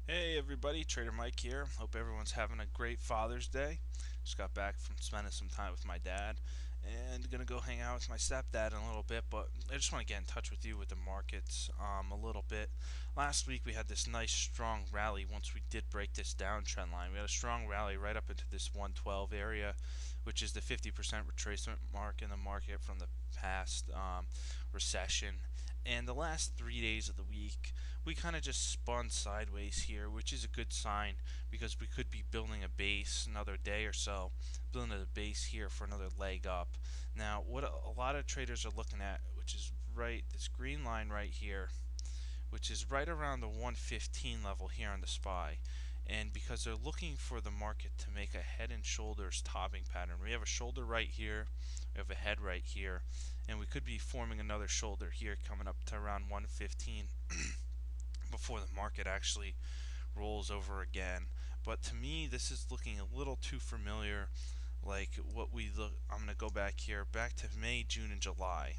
Hey everybody, Trader Mike here. Hope everyone's having a great Father's Day. Just got back from spending some time with my dad and gonna go hang out with my stepdad in a little bit, but I just want to get in touch with you with the markets a little bit. Last week we had this nice strong rally once we did break this downtrend line. We had a strong rally right up into this 112 area, which is the 50% retracement mark in the market from the past recession. And the last 3 days of the week, we kind of just spun sideways here, which is a good sign because we could be building a base another day or so, building a base here for another leg up. Now, what a lot of traders are looking at, which is right, this green line right here, which is right around the 115 level here on the SPY. And because they're looking for the market to make a head and shoulders topping pattern. We have a shoulder right here, we have a head right here, and we could be forming another shoulder here coming up to around 115 before the market actually rolls over again. But to me, this is looking a little too familiar. Like what we look, I'm going to go back here, back to May, June, and July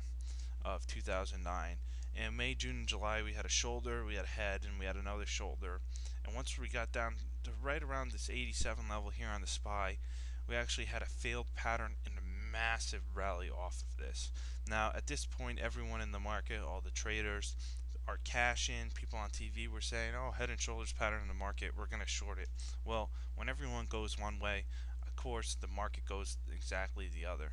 of 2009. And May, June, and July, we had a shoulder, we had a head, and we had another shoulder. And once we got down to right around this 87 level here on the SPY, we actually had a failed pattern and a massive rally off of this. Now, at this point, everyone in the market, all the traders, our cash in, people on TV were saying, oh, head and shoulders pattern in the market, we're going to short it. Well, when everyone goes one way, of course, the market goes exactly the other.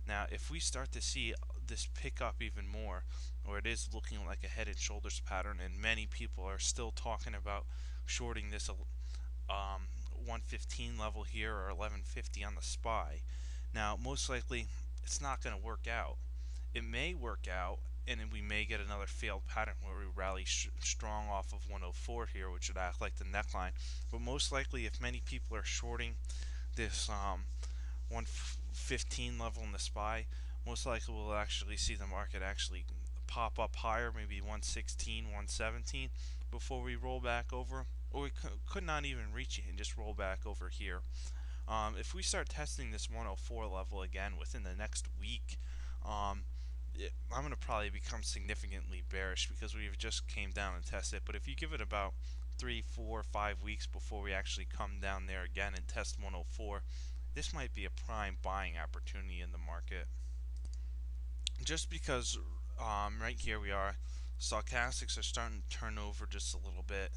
Now, if we start to see this pick up even more, or it is looking like a head and shoulders pattern, and many people are still talking about shorting this 115 level here or 1150 on the SPY. Now, most likely, it's not going to work out. It may work out, and then we may get another failed pattern where we rally strong off of 104 here, which would act like the neckline. But most likely, if many people are shorting this 115 level in the SPY, most likely we'll actually see the market actually pop up higher, maybe 116, 117, before we roll back over, or we could not even reach it and just roll back over here. If we start testing this 104 level again within the next week, I'm going to probably become significantly bearish because we've just came down and tested it. But if you give it about 3, 4, 5 weeks before we actually come down there again and test 104, this might be a prime buying opportunity in the market. Just because right here we are, stochastics are starting to turn over just a little bit.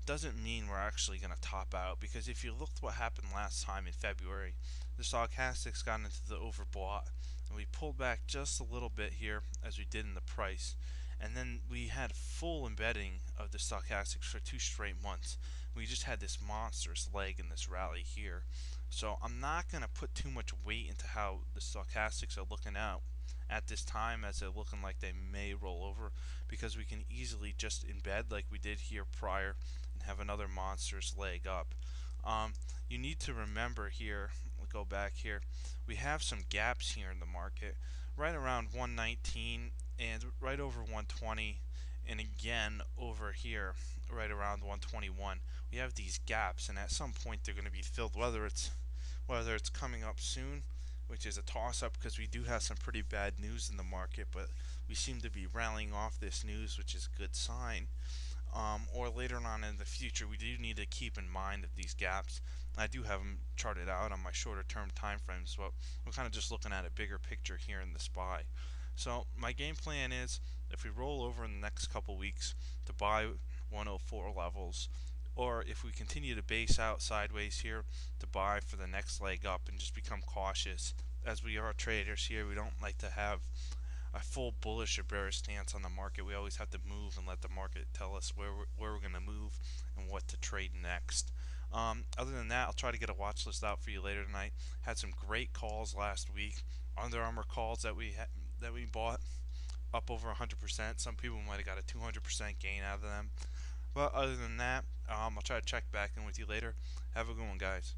Doesn't mean we're actually going to top out, because if you looked what happened last time in February, the stochastics got into the overbought and we pulled back just a little bit here as we did in the price, and then we had full embedding of the stochastics for 2 straight months. We just had this monstrous leg in this rally here. So I'm not going to put too much weight into how the stochastics are looking out at this time, as they're looking like they may roll over, because we can easily just embed like we did here prior and have another monstrous leg up. You need to remember here, we'll go back here, we have some gaps here in the market right around 119 and right over 120, and again over here right around 121. We have these gaps, and at some point they're going to be filled, whether it's coming up soon, which is a toss-up because we do have some pretty bad news in the market, but we seem to be rallying off this news, which is a good sign. Or later on in the future, we do need to keep in mind of these gaps. I do have them charted out on my shorter term time frames, but we're kind of just looking at a bigger picture here in the SPY. So my game plan is, if we roll over in the next couple weeks, to buy 104 levels, or if we continue to base out sideways here, to buy for the next leg up and just become cautious. As we are traders here, we don't like to have a full bullish or bearish stance on the market. We always have to move and let the market tell us where we're going to move and what to trade next. Other than that, I'll try to get a watch list out for you later tonight. Had some great calls last week. Under Armour calls that we bought up over 100%. Some people might have got a 200% gain out of them. But other than that, I'll try to check back in with you later. Have a good one, guys.